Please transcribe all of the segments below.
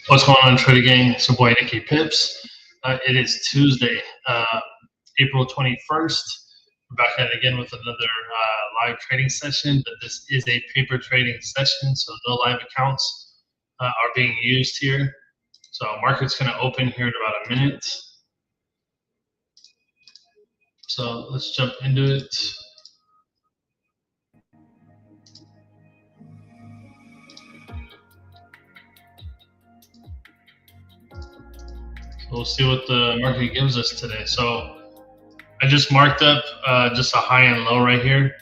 What's going on, Trader Gang? It's your boy Nicky Pips. It is Tuesday, April 21st. We're back at it again with another live trading session, but this is a paper trading session, so no live accounts are being used here. So market's going to open here in about a minute. So let's jump into it. We'll see what the market gives us today. So I just marked up just a high and low right here.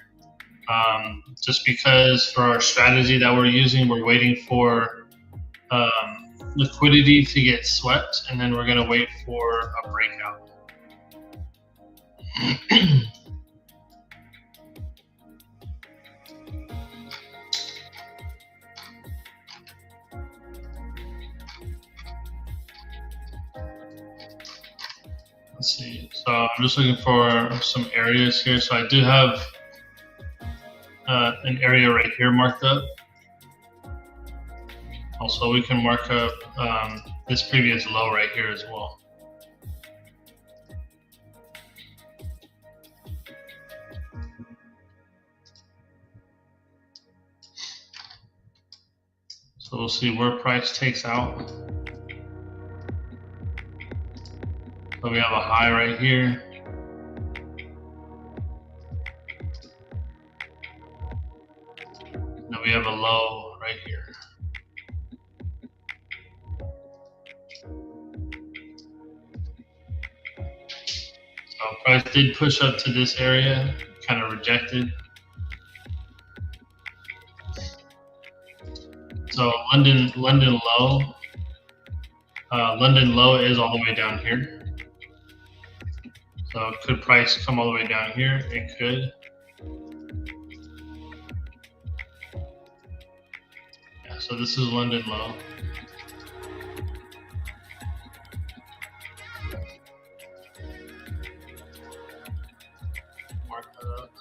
Just because for our strategy that we're using, we're waiting for liquidity to get swept, and then we're going to wait for a breakout. Let's see. So I'm just looking for some areas here. So I do have an area right here marked up. Also, we can mark up this previous low right here as well. So we'll see where price takes out. So we have a high right here. Then we have a low right here. So price did push up to this area, kind of rejected. So London low. London low is all the way down here. So could price come all the way down here? It could. Yeah, so this is London low. Mark that up.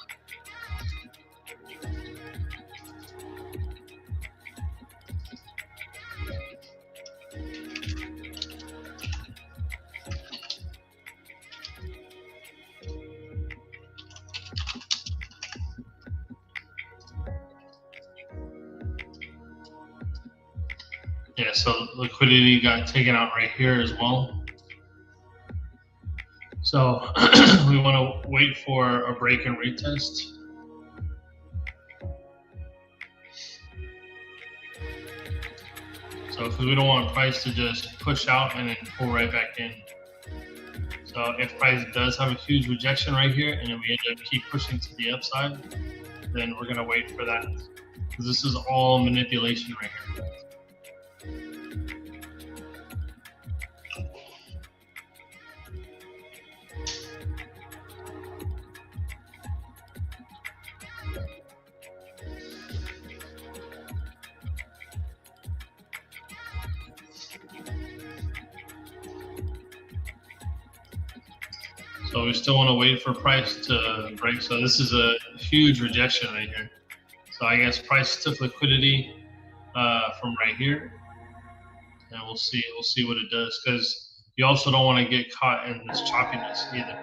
Yeah, so liquidity got taken out right here as well. So we want to wait for a break and retest. So because we don't want price to just push out and then pull right back in. So if price does have a huge rejection right here and then we end up keep pushing to the upside, then we're going to wait for that. Because this is all manipulation right here. So we still want to wait for price to break. So this is a huge rejection right here. So I guess price took liquidity from right here, and we'll see what it does, because you also don't want to get caught in this choppiness either.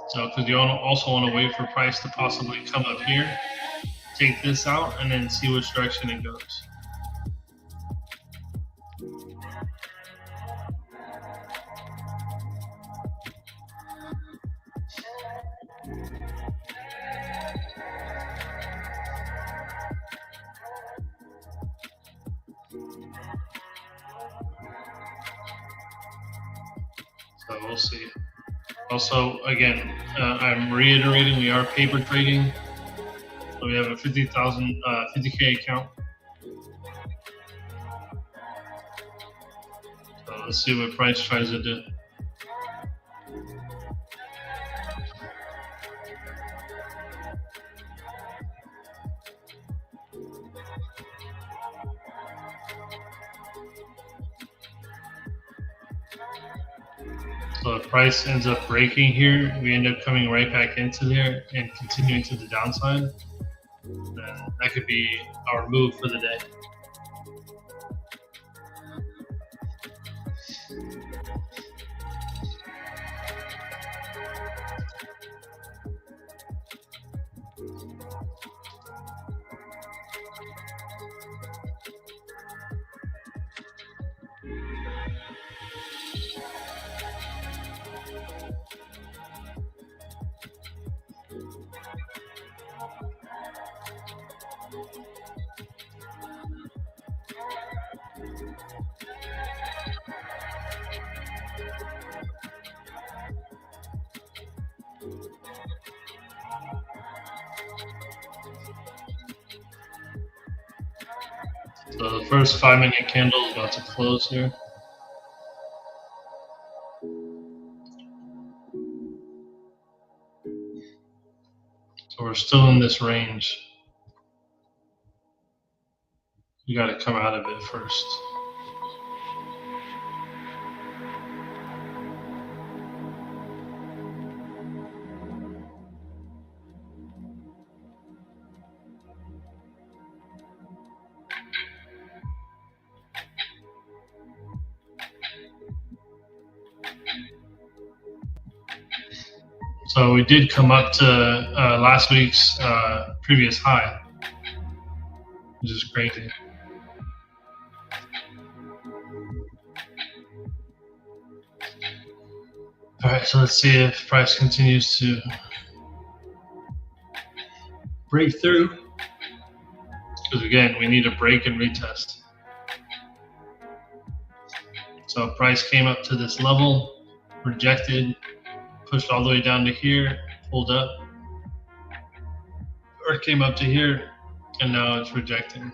So because you also want to wait for price to possibly come up here, take this out, and then see which direction it goes. So we'll see. Also, again, I'm reiterating, we are paper trading. So we have a 50K account. So let's see what price tries to do. So if price ends up breaking here, we end up coming right back into here and continuing to the downside, then that could be our move for the day. So the first 5-minute candle is about to close here. So we're still in this range. You got to come out of it first. So we did come up to last week's previous high, which is crazy. All right, so let's see if price continues to break through. Because again, we need a break and retest. So price came up to this level, rejected, pushed all the way down to here, pulled up, or it came up to here, and now it's rejecting.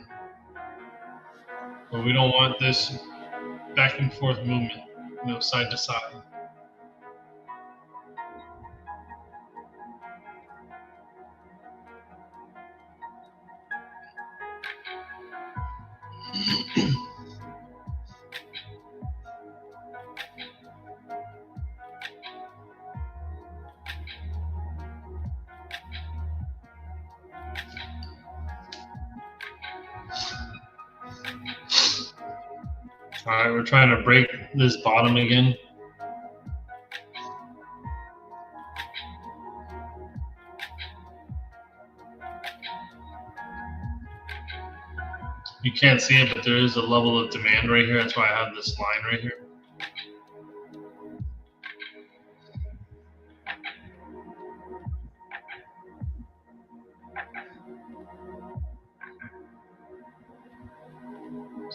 But we don't want this back and forth movement, side to side. All right, we're trying to break this bottom again. You can't see it, but there is a level of demand right here. That's why I have this line right here.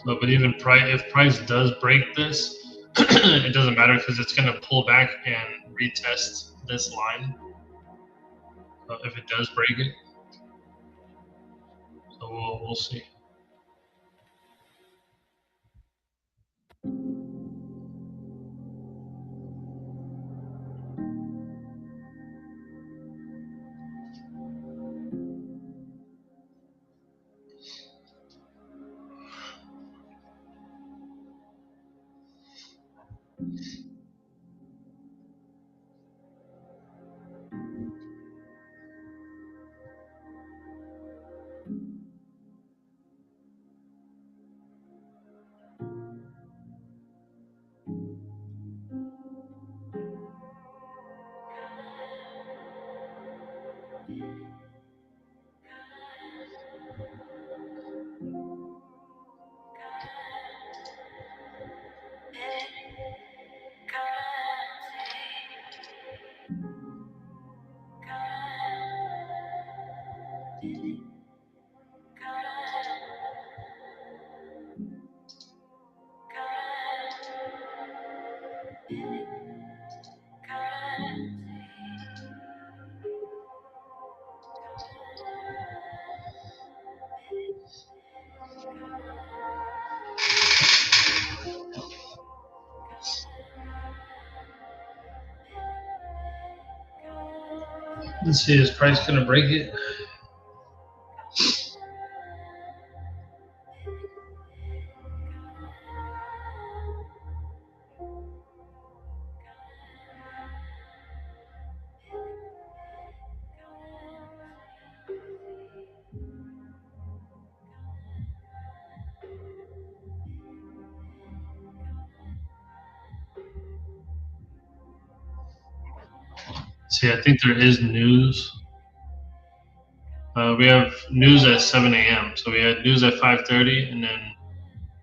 So, but even if price does break this, it doesn't matter because it's going to pull back and retest this line. If it does break it, so we'll see. Let's see, is price going to break it? See, I think there is news. We have news at 7 a.m. So we had news at 5:30 and then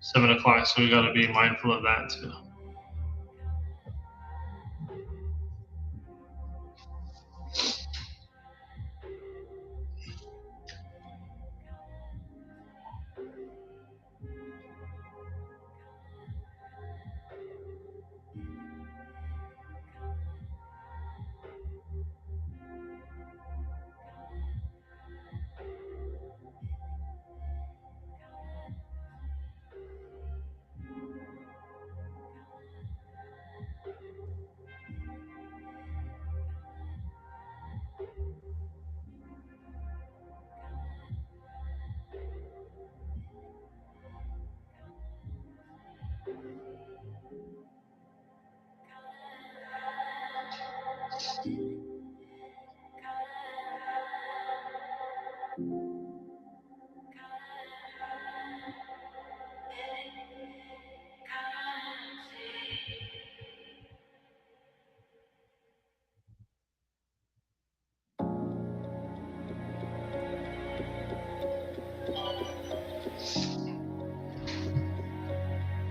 7 o'clock. So we got to be mindful of that too.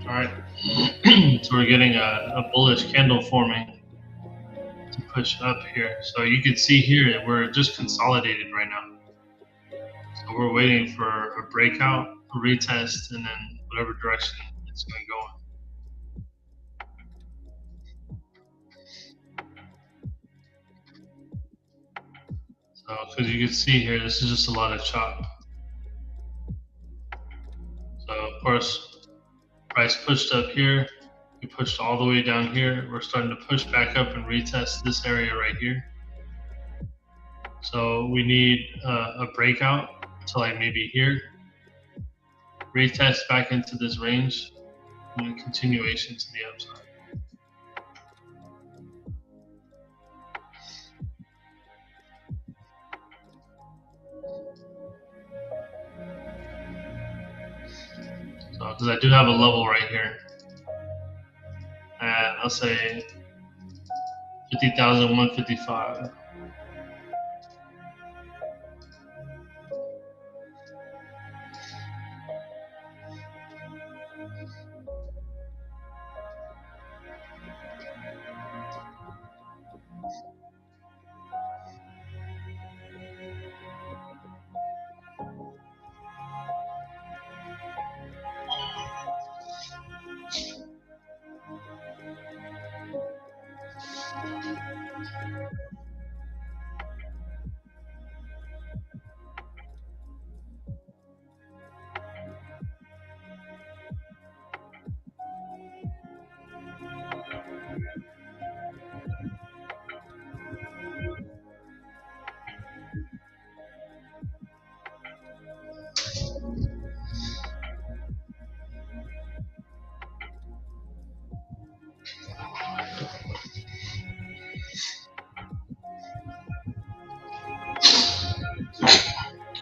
All right, so we're getting a bullish candle forming to push up here. So you can see here that we're just consolidated right now. So we're waiting for a breakout, a retest, and then whatever direction it's going to go in. So, because you can see here, this is just a lot of chop. So, of course, price pushed up here. We pushed all the way down here. We're starting to push back up and retest this area right here. So we need a breakout to like maybe here. Retest back into this range and then continuation to the upside. So, because I do have a level right here at, I'll say 50,155.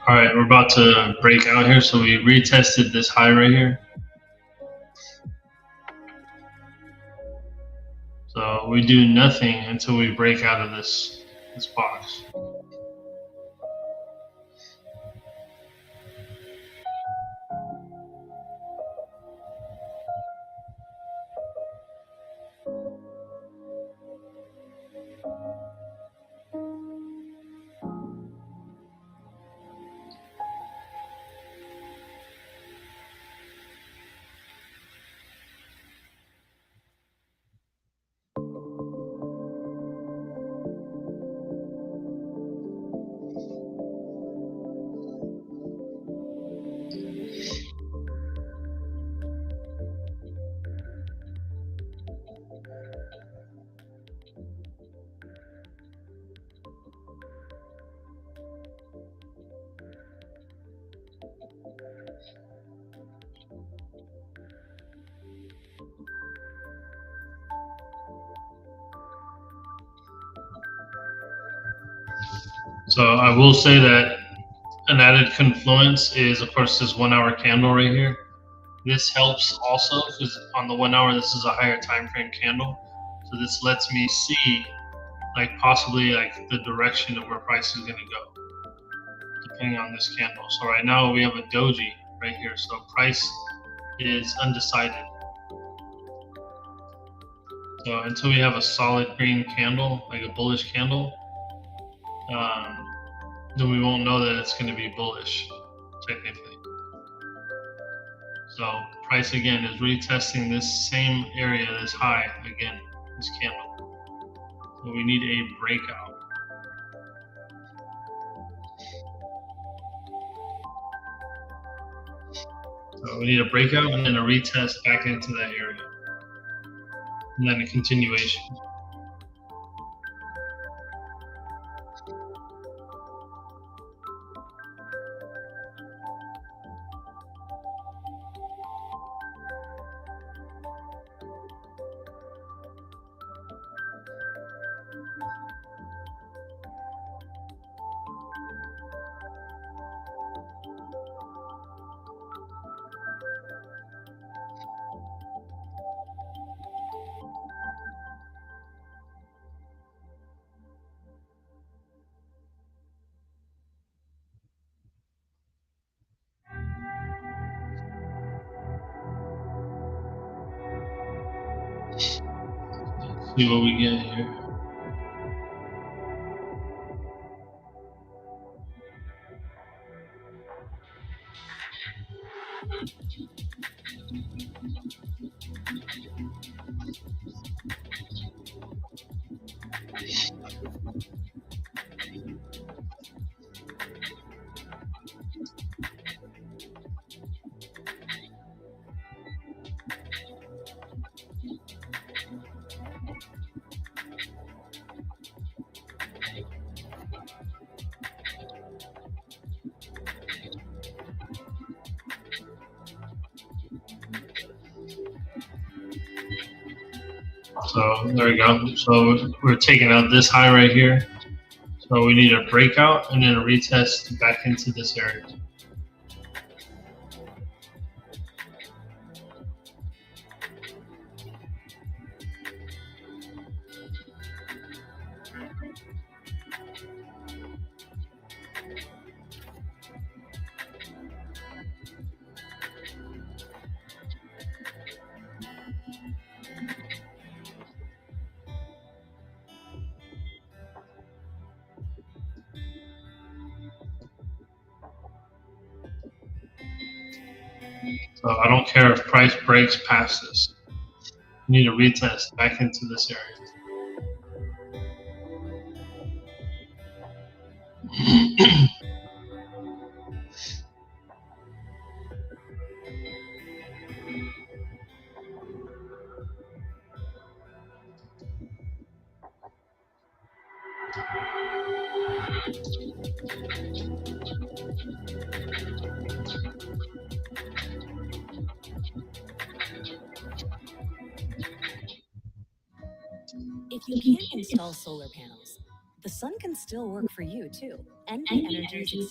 All right, we're about to break out here. So we retested this high right here. So we do nothing until we break out of this box. So I will say that an added confluence is, of course, this 1 hour candle right here. This helps also because on the 1 hour, this is a higher time frame candle. So this lets me see like possibly like the direction of where price is going to go, depending on this candle. So right now we have a doji right here. So price is undecided. So until we have a solid green candle, like a bullish candle, then we won't know that it's going to be bullish, technically. So price again is retesting this same area, this high again, this candle. So we need a breakout. So we need a breakout and then a retest back into that area. And then a continuation. See what we get here. So there we go. So we're taking out this high right here. So we need a breakout and then a retest back into this area. So I don't care if price breaks past this. We need a retest back into this area. If you can't install solar panels, the sun can still work for you too. NV Energy.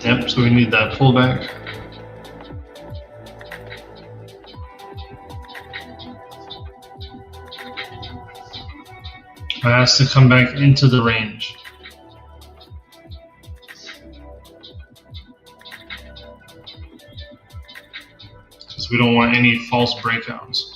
Yep, so we need that pullback. It has to come back into the range. Because we don't want any false breakouts.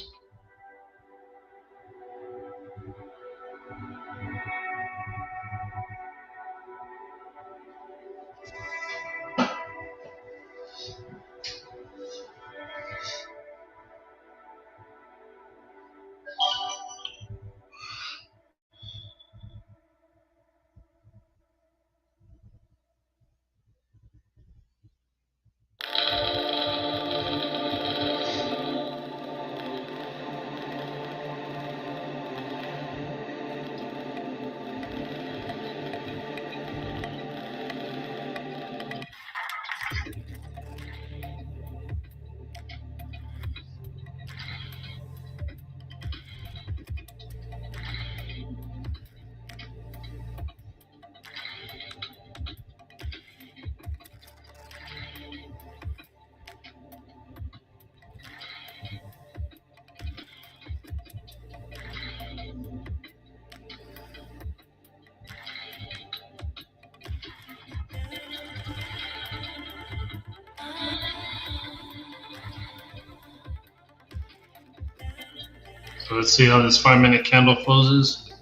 So let's see how this 5-minute candle closes.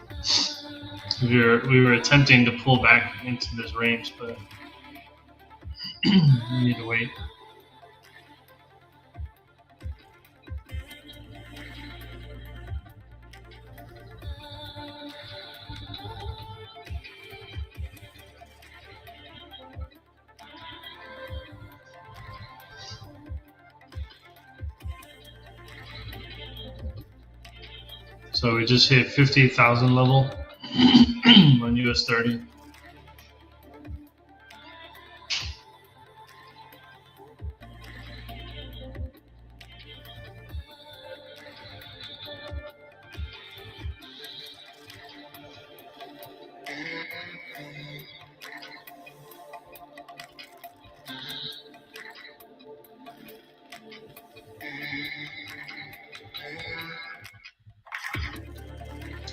We were attempting to pull back into this range, but we need to wait. So we just hit 50,000 level on US30.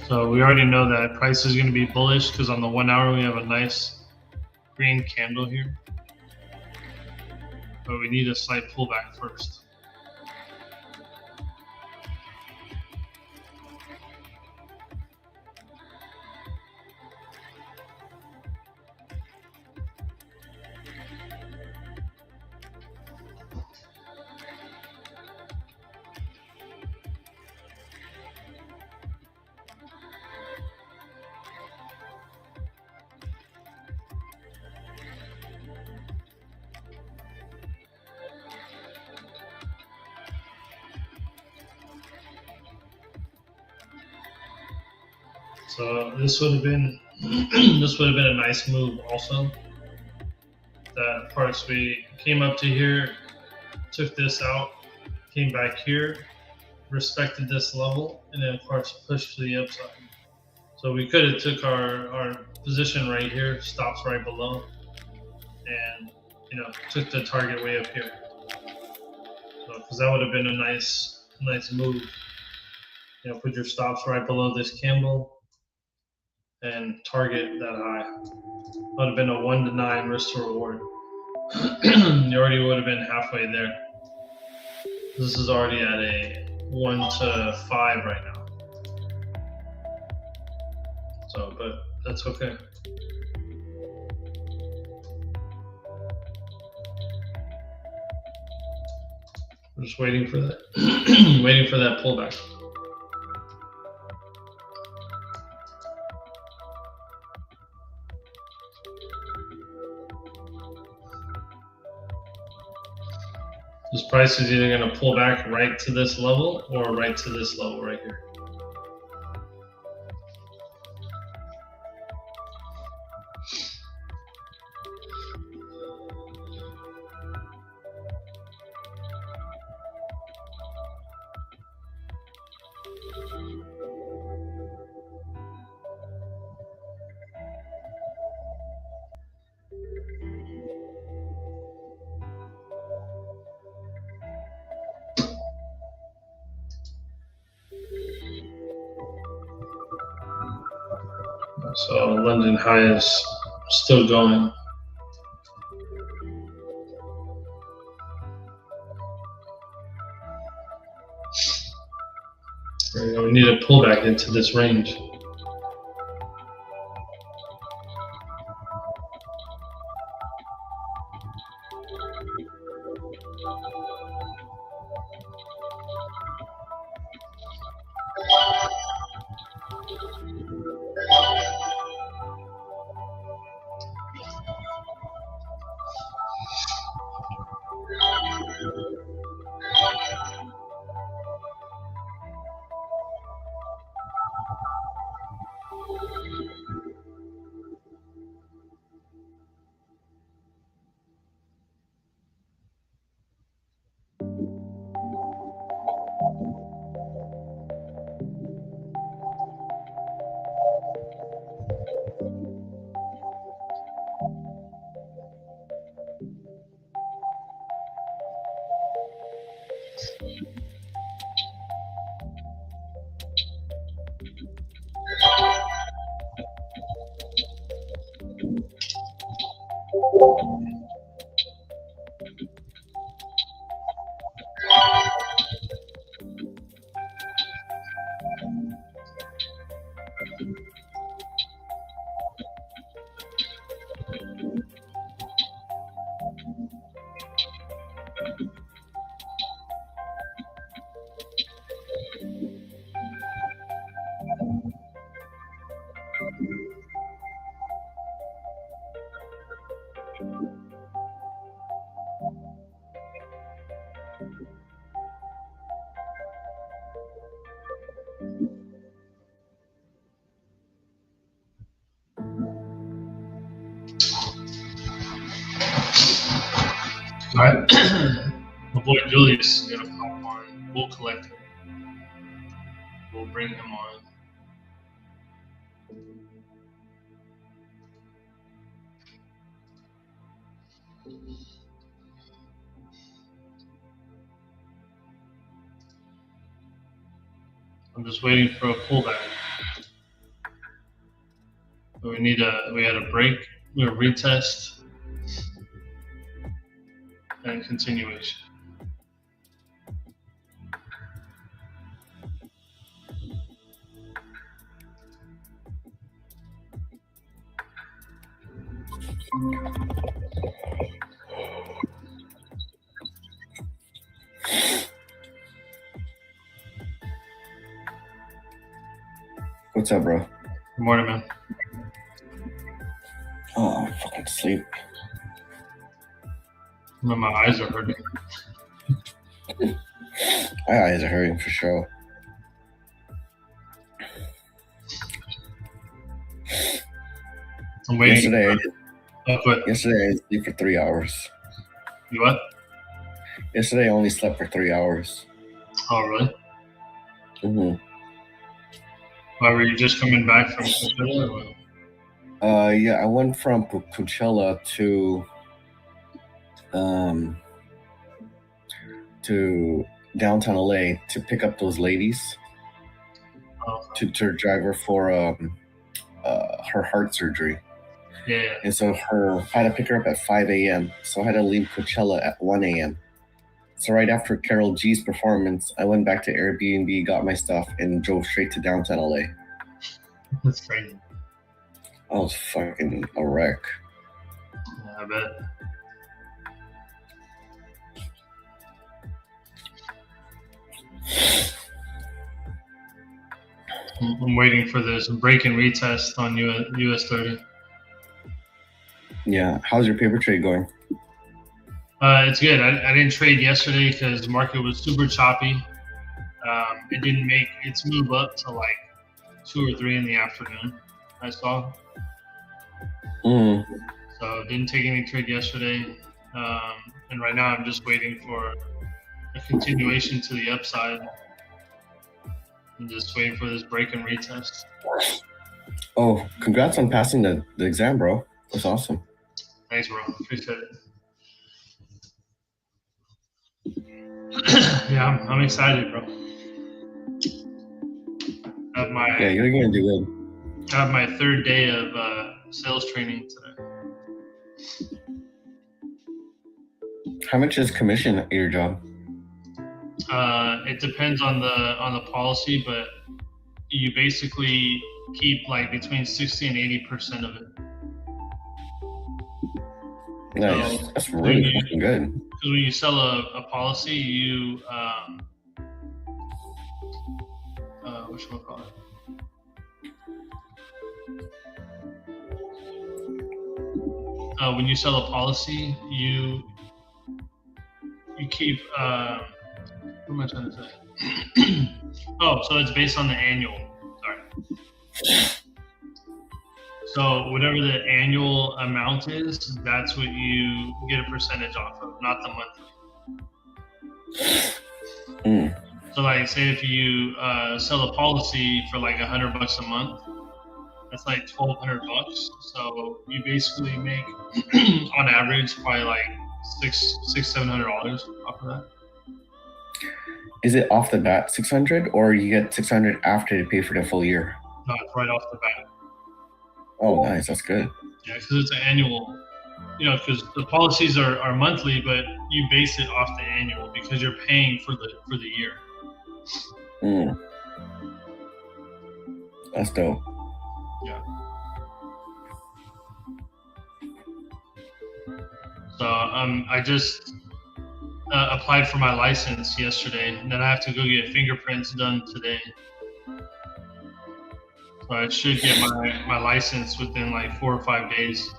So we already know that price is going to be bullish because on the 1 hour we have a nice green candle here. But we need a slight pullback first. So this would have been a nice move also. That of course we came up to here, took this out, came back here, respected this level, and then of course pushed to the upside. So we could have took our position right here, stops right below, and took the target way up here. So because that would have been a nice move. Put your stops right below this candle and target that high. Would have been a 1 to 9 risk to reward. You already would have been halfway there. This is already at a 1 to 5 right now. So, but that's okay. We're just waiting for that, waiting for that pullback. This price is either going to pull back right to this level or right to this level right here. So London high is still going. We need a pullback into this range. All right. My boy Julius is gonna pop on. We'll collect him. We'll bring him on. I'm just waiting for a pullback. We had a break, a retest, and continuation. What's up, bro? Good morning, man. Oh, I'm fucking asleep. My eyes are hurting. My eyes are hurting for sure. I'm waiting. Yesterday I slept for 3 hours. You what? Yesterday I only slept for 3 hours. Oh, really? Mm-hmm. Why, were you just coming back from Coachella or what? Yeah, I went from Coachella to downtown LA to pick up those ladies to drive her for her heart surgery. Yeah. And so I had to pick her up at 5 a.m. So I had to leave Coachella at 1 a.m. So right after Karol G's performance, I went back to Airbnb, got my stuff, and drove straight to downtown LA. That's crazy. I was fucking a wreck. Yeah, I bet. I'm waiting for this break and retest on US30. Yeah. How's your paper trade going? It's good. I didn't trade yesterday because the market was super choppy. It didn't make its move up to like 2 or 3 in the afternoon, I saw. So didn't take any trade yesterday. And right now I'm just waiting for a continuation to the upside. I'm just waiting for this break and retest. Oh, congrats on passing the exam, bro. That's awesome. Thanks, bro. Appreciate it. Yeah, I'm excited, bro. Yeah, you're gonna do good. I have my 3rd day of sales training today. How much is commission at your job? It depends on the policy, but you basically keep like between 60 and 80% of it. Nice. So that's really fucking good. Because when you sell a policy, you whatchamacallit? When you sell a policy, you keep what am I trying to say? Oh, so it's based on the annual. Sorry. So whatever the annual amount is, that's what you get a percentage off of, not the monthly. So like, say if you sell a policy for like $100 a month, that's like $1,200. So you basically make, on average, probably like $700 off of that. Is it off the bat $600, or you get $600 after you pay for the full year? No, it's right off the bat. Oh, nice. That's good. Yeah, because it's an annual. You know, because the policies are monthly, but you base it off the annual because you're paying for the year. That's dope. Yeah. So I just applied for my license yesterday, and then I have to go get fingerprints done today. So I should get my license within like 4 or 5 days.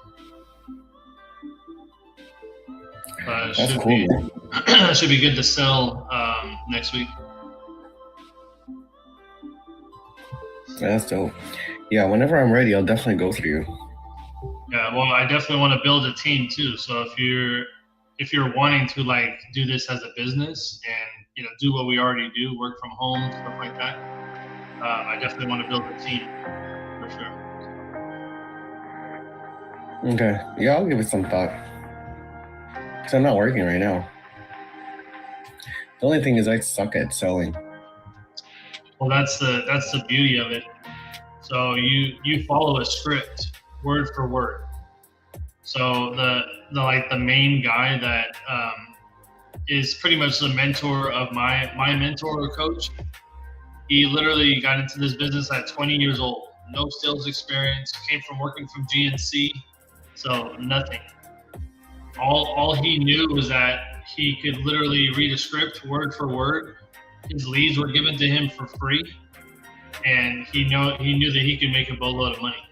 That's cool, man. Should be good to sell next week. That's dope. Yeah, whenever I'm ready, I'll definitely go through you. Yeah, well, I definitely want to build a team too. So if you're wanting to like do this as a business and do what we already do, work from home, stuff like that, I definitely want to build a team for sure. Okay, yeah, I'll give it some thought. Because I'm not working right now. The only thing is I suck at selling. Well, that's the beauty of it. So you follow a script word for word. So the main guy that is pretty much the mentor of my mentor or coach. He literally got into this business at 20 years old, no sales experience, came from working from GNC, so nothing. All he knew was that he could literally read a script word for word. His leads were given to him for free, and he knew that he could make a boatload of money.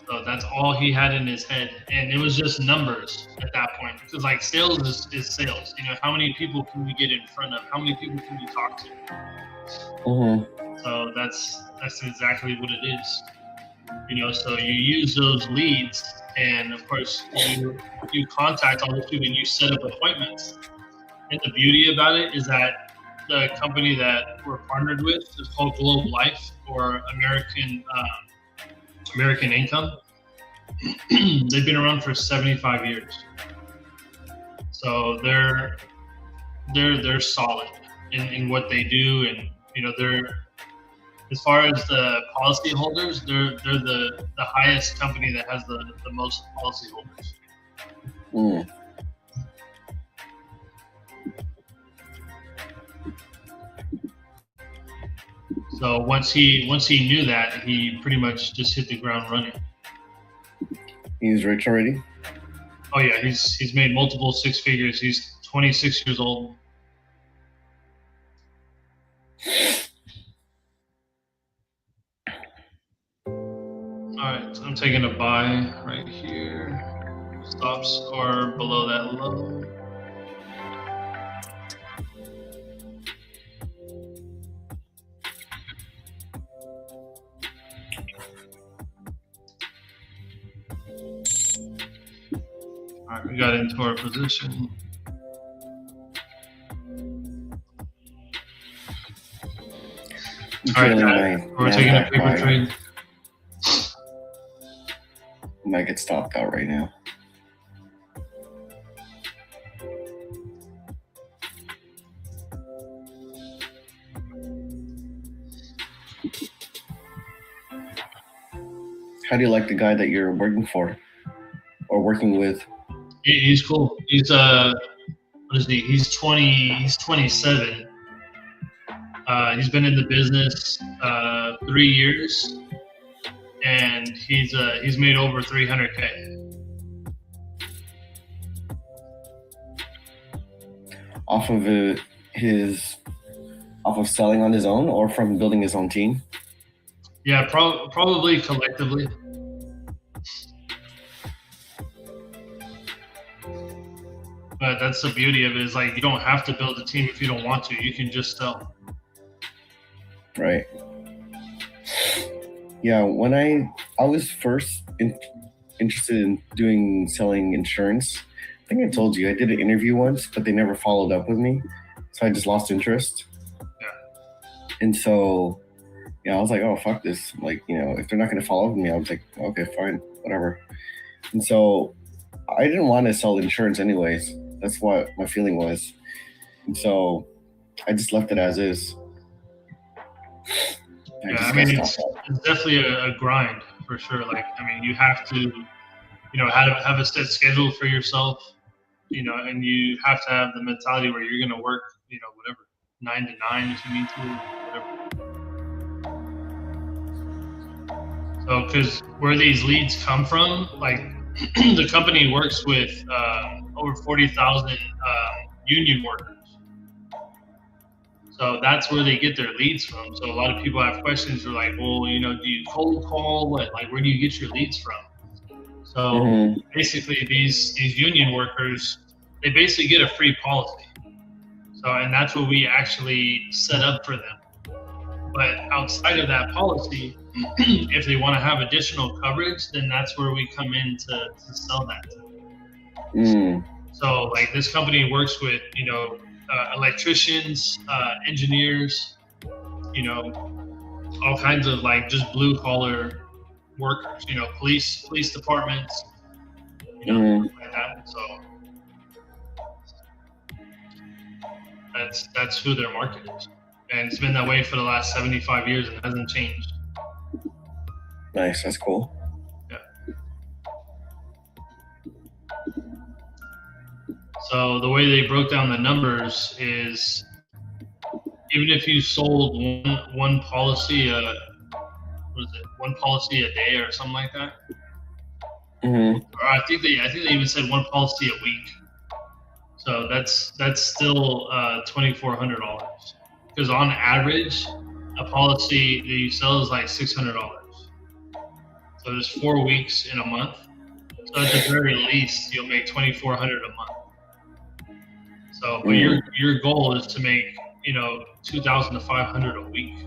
So that's all he had in his head, and it was just numbers at that point. Because like sales is sales. How many people can you get in front of? How many people can you talk to? Mm-hmm. So that's exactly what it is. So you use those leads, and of course you contact all those people and you set up appointments. And the beauty about it is that the company that we're partnered with is called Globe Life or American Income. They've been around for 75 years. So they're solid in what they do, and they're, as far as the policy holders, they're the highest company that has the most policy holders. Mm. So once he knew that, he pretty much just hit the ground running. He's rich already? Oh yeah, he's made multiple six figures. He's 26 years old. Alright, so I'm taking a buy right here. Stops are below that low. Alright, we got into our position. Alright, we're taking a paper trade. Might get stopped out right now. How do you like the guy that you're working for or working with? He's cool. He's what is he? He's 20. He's 27. He's been in the business 3 years, and he's made over 300K. Off of selling on his own or from building his own team? Yeah, probably collectively. But that's the beauty of it, is like you don't have to build a team if you don't want to. You can just sell. Right. Yeah, when I was first interested in selling insurance, I think I told you I did an interview once, but they never followed up with me, so I just lost interest. Yeah. And so, I was like, oh, fuck this. Like, if they're not going to follow up with me, I was like, okay, fine, whatever. And so I didn't want to sell insurance anyways. That's what my feeling was. And so I just left it as is. I mean, it's definitely a grind for sure. Like, I mean, you have to, have a set schedule for yourself, and you have to have the mentality where you're going to work, whatever, 9 to 9 if you need to, whatever. So, because where these leads come from, like the company works with over 40,000 union workers. So that's where they get their leads from. So a lot of people have questions. They're like, well, you know, do you cold call? What, like, where do you get your leads from? So basically, these union workers, they basically get a free policy. So, and that's what we actually set up for them. But outside of that policy, if they want to have additional coverage, then that's where we come in to sell that to them. So, like, this company works with, you know, electricians, engineers, you know, all kinds of like just blue collar workers, you know, police departments, you know, like that. So that's who their market is, and it's been that way for the last 75 years and hasn't changed. Nice, that's cool. Yeah. So the way they broke down the numbers is, even if you sold one policy, one policy a day or something like that. Or I think they even said one policy a week. So that's still $2,400, because on average a policy that you sell is like $600. So there's 4 weeks in a month. So at the very least you'll make $2,400 a month. So but your goal is to make, you know, $2,000 to $500 a week.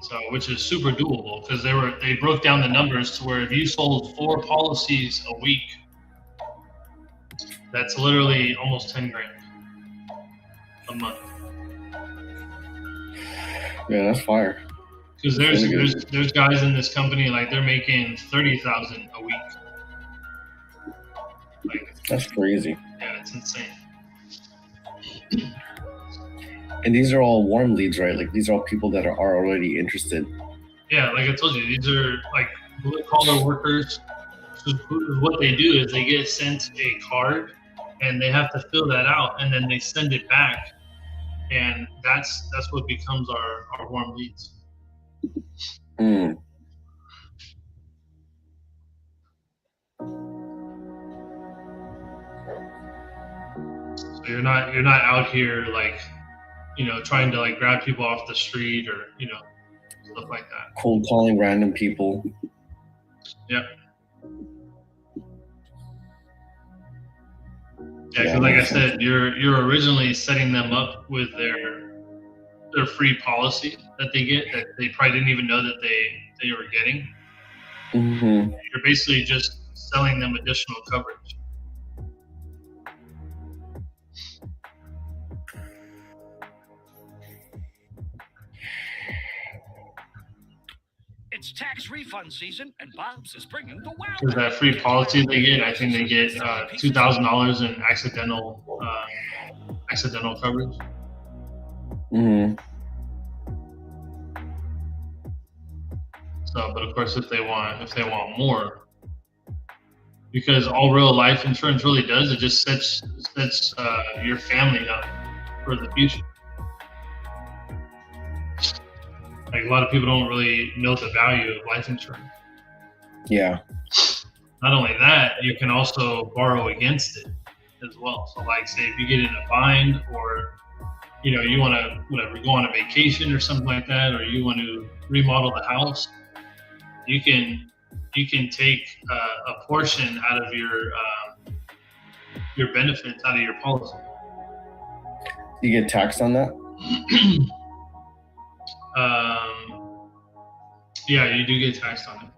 So, which is super doable, because they broke down the numbers to where if you sold 4 policies a week, that's literally almost 10 grand a month. Yeah, that's fire. Because there's guys in this company, like, they're making $30,000 a week. Like, that's crazy. Yeah, it's insane. And these are all warm leads, right? Like, these are all people that are already interested. Yeah, like I told you, these are like blue collar workers. So what they do is they get sent a card, and they have to fill that out, and then they send it back, and that's what becomes our warm leads. So you're not out here, like, you know, trying to like grab people off the street or, you know, stuff like that. Cold calling random people. Yep. Yeah, because like I said, you're originally setting them up with their free policy that they get, that they probably didn't even know that they were getting. You're basically just selling them additional coverage. It's tax refund season, and Bob's is bringing the wow. Because that free policy they get, I think they get $2,000 in accidental coverage. So, but of course, if they want more, because all real life insurance really does, it just sets your family up for the future. Like, a lot of people don't really know the value of life insurance. Yeah. Not only that, you can also borrow against it as well. So, like, say if you get in a bind, or, you know, you want to go on a vacation or something like that, or you want to remodel the house, you can take a portion out of your benefits out of your policy. You get taxed on that? Yeah, you do get taxed on it.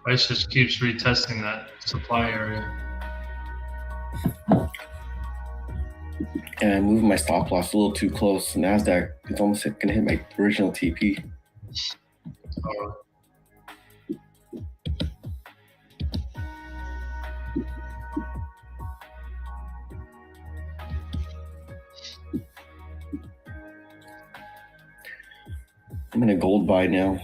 Price just keeps retesting that supply area. And I moved my stop loss a little too close. NASDAQ is almost going to hit my original TP. Oh, I'm in a gold buy now.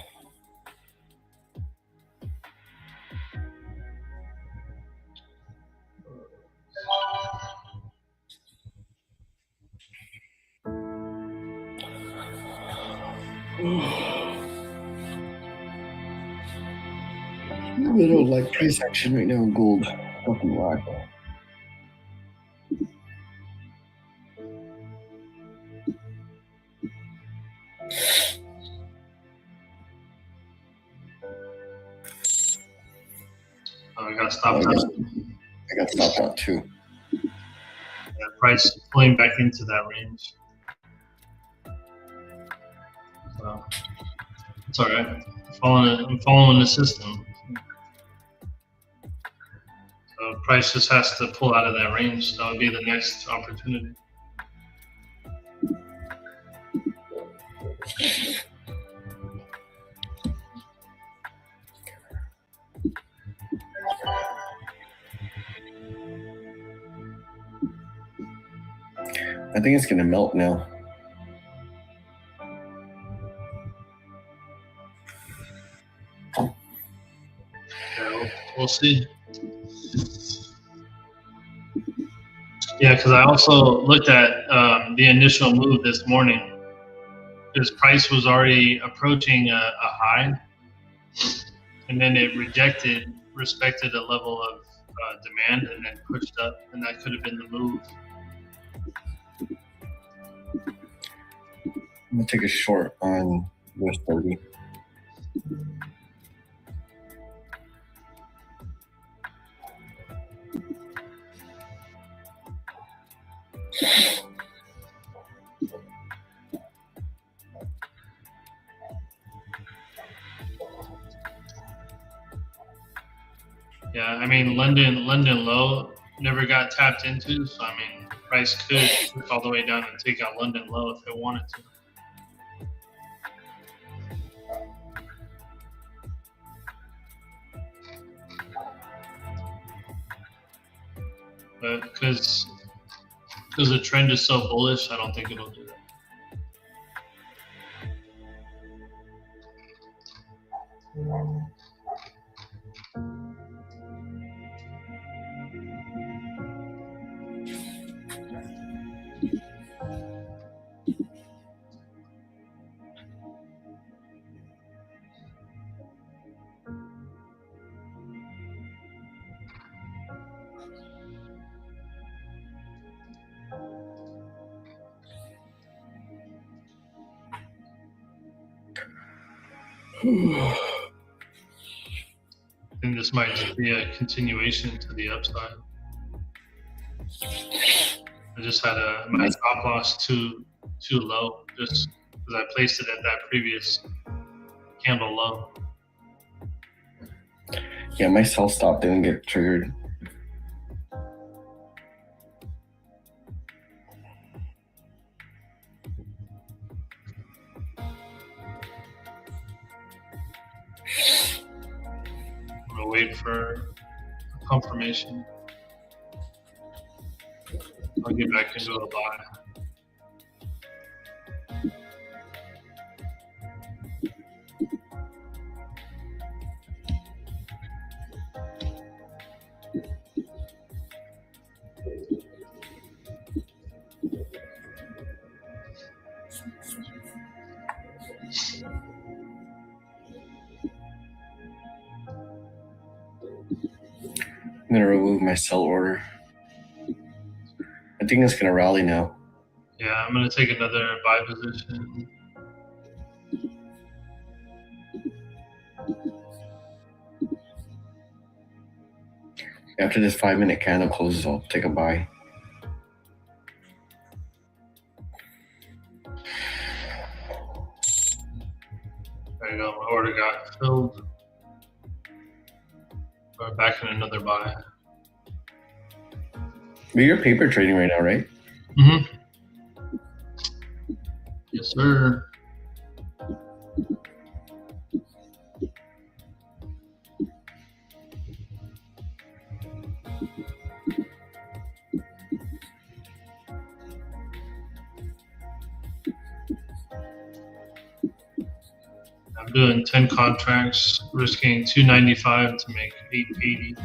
I don't like price action right now in gold. Fucking whack. I got stopped out. I got stopped out too. Yeah, price pulling back into that range. So it's all right. I'm following the system. So price just has to pull out of that range. That would be the next opportunity. I think it's going to melt now. Yeah, we'll see. Yeah, because I also looked at the initial move this morning. Because price was already approaching a high, and then it respected a level of demand, and then pushed up, and that could have been the move. I'm going to take a short on US30. Yeah, I mean London low never got tapped into, so I mean price could push all the way down and take out London low if it wanted to. But because the trend is so bullish, I don't think it'll do that. I think this might just be a continuation to the upside. I just had my stop loss too low, just because I placed it at that previous candle low. Yeah, my sell stop didn't get triggered. I'm gonna wait for confirmation. I'll get back into a buy. I'm going to remove my sell order. I think it's going to rally now. Yeah, I'm gonna take another buy position. After this 5-minute candle closes, I'll take a buy. There you go, my order got filled. We're back in another buy. But you're paper trading right now, right? Mm-hmm. Yes, sir. I'm doing 10 contracts, risking 295 to make 880.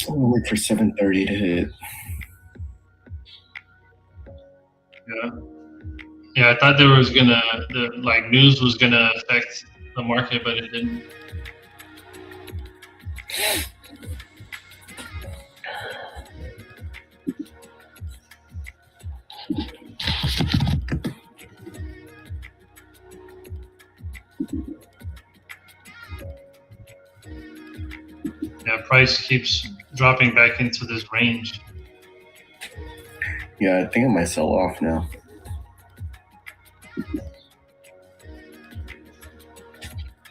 I'm gonna wait for 7:30 to hit. Yeah, I thought there was news was gonna affect the market, but it didn't. Yeah, price keeps dropping back into this range. Yeah, I think I might sell off now.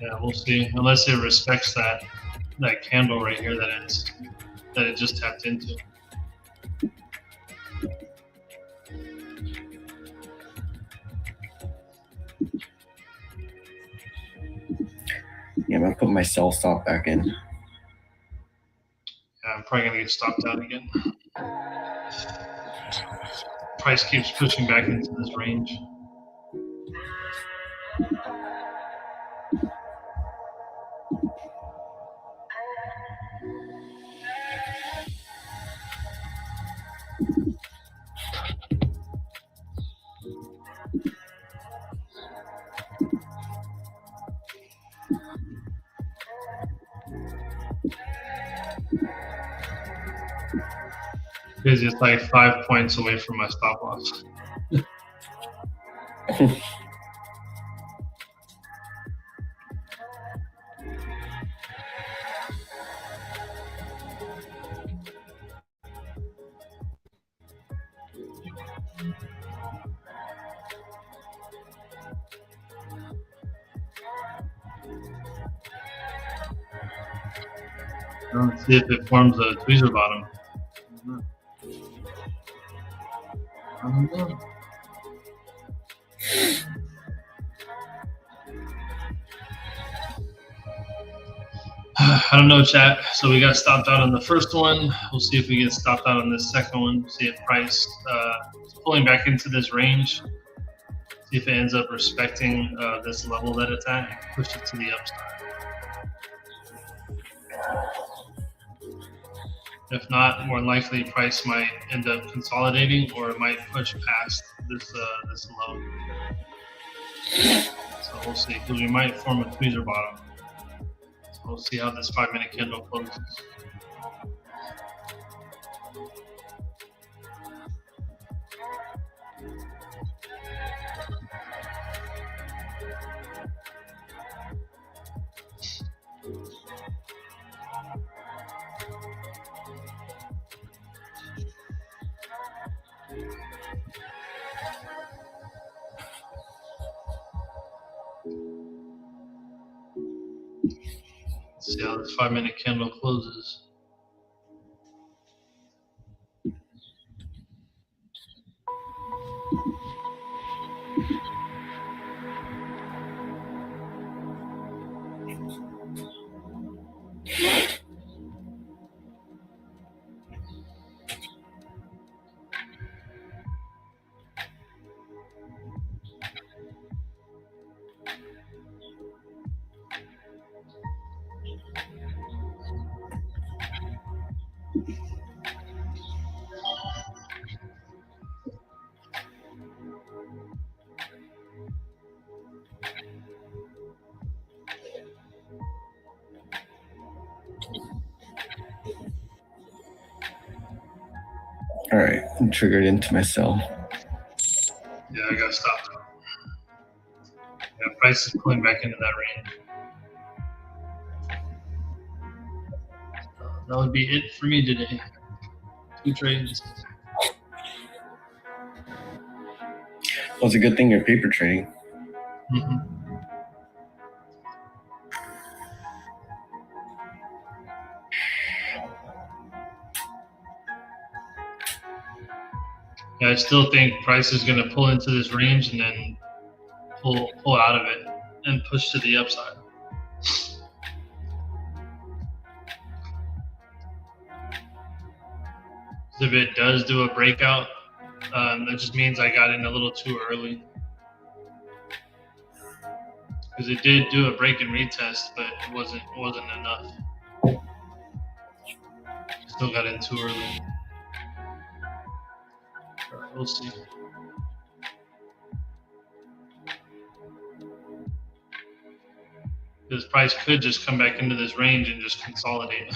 Yeah, we'll see. Unless it respects that candle right here that it just tapped into. Yeah, I'm gonna put my sell stop back in. Yeah, I'm probably gonna get stopped out again. Price keeps pushing back into this range. Because it's like 5 points away from my stop loss. Let's see if it forms a tweezer bottom. I don't know. I don't know, chat. So we got stopped out on the first one. We'll see if we get stopped out on this second one. See if price is pulling back into this range. See if it ends up respecting this level that it's at. Push it to the upside. If not, more likely price might end up consolidating, or it might push past this low. So we'll see, because we might form a tweezer bottom. So we'll see how this 5-minute candle closes. Let's see how this 5-minute candle closes. All right, I'm triggered into my sell. Yeah, I got stopped. Yeah, price is pulling back into that range. That would be it for me today. 2 trades. Well, it's a good thing you're paper trading. Mm-hmm. Yeah, I still think price is going to pull into this range and then pull out of it and push to the upside. If it does do a breakout, that just means I got in a little too early. Because it did do a break and retest, but it wasn't enough. Still got in too early. We'll see. This price could just come back into this range and just consolidate.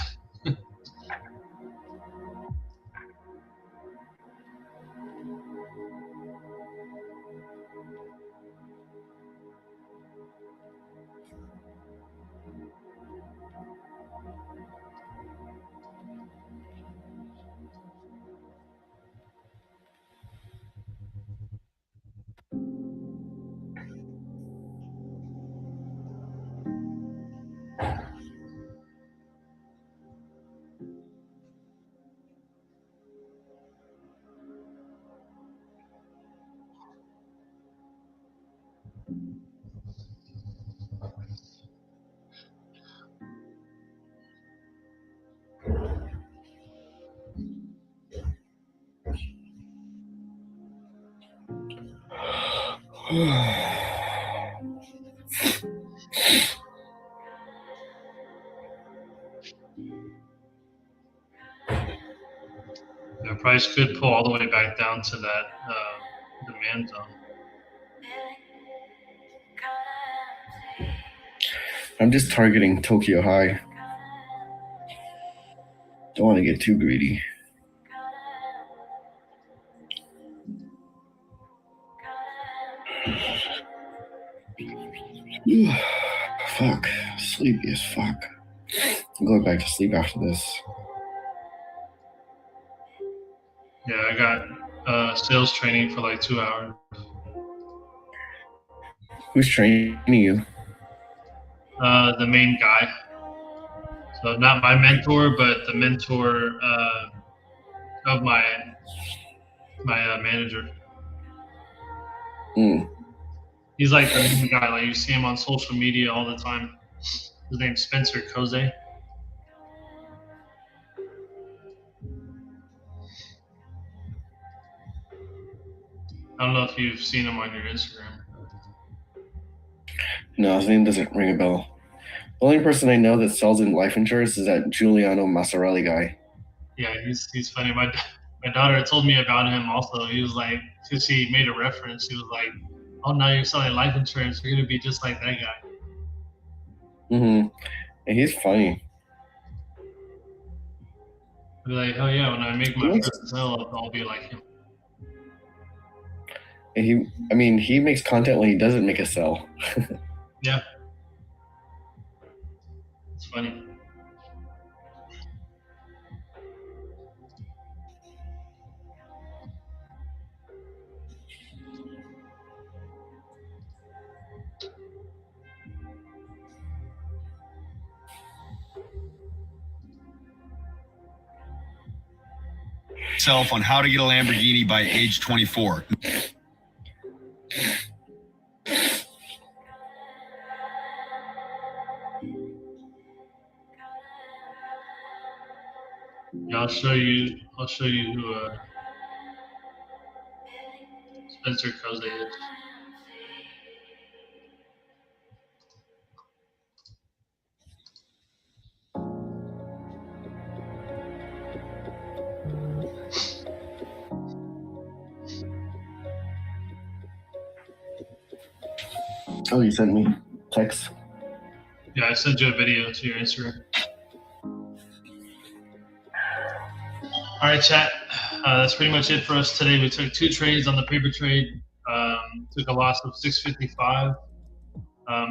The price could pull all the way back down to that demand zone. I'm just targeting Tokyo High. Don't want to get too greedy. Fuck. Sleepy as fuck. I'm going back to sleep after this. Yeah, I got sales training for like 2 hours. Who's training you? The main guy. So not my mentor, but the mentor of my manager. He's like the main guy. Like you see him on social media all the time. His name's Spencer Koze. I don't know if you've seen him on your Instagram. No, his name doesn't ring a bell. The only person I know that sells in life insurance is that Giuliano Massarelli guy. Yeah, he's funny. My daughter told me about him also. He was like, because she made a reference. He was like, "Oh, now you're selling life insurance. You're gonna be just like that guy." And he's funny. I'd be like, "Hell yeah! When I make my first sale, I'll be like him." And he makes content when he doesn't make a sell. Yeah, it's funny. Self on how to get a Lamborghini by age 24. Yeah, I'll show you who Spencer Coze is. Oh, you sent me text. Yeah, I sent you a video to your Instagram. All right, chat. That's pretty much it for us today. We took 2 trades on the paper trade. Took a loss of 655.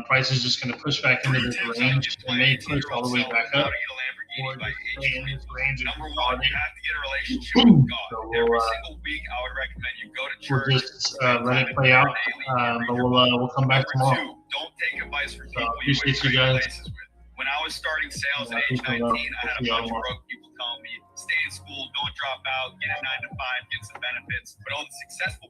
Price is just going to push back into this range. It may push all the way back up. Or just stay in this range and Number one, you have to get a relationship with God. So Every single week, I would recommend you go to church. we'll just let it play out. But we'll come back tomorrow. Number two, don't take advice from people appreciate you trade guys. places with. When I was starting sales at age 19, I had a bunch of broke people telling me, stay in school, don't drop out, get a 9 to 5, get some benefits. But all the successful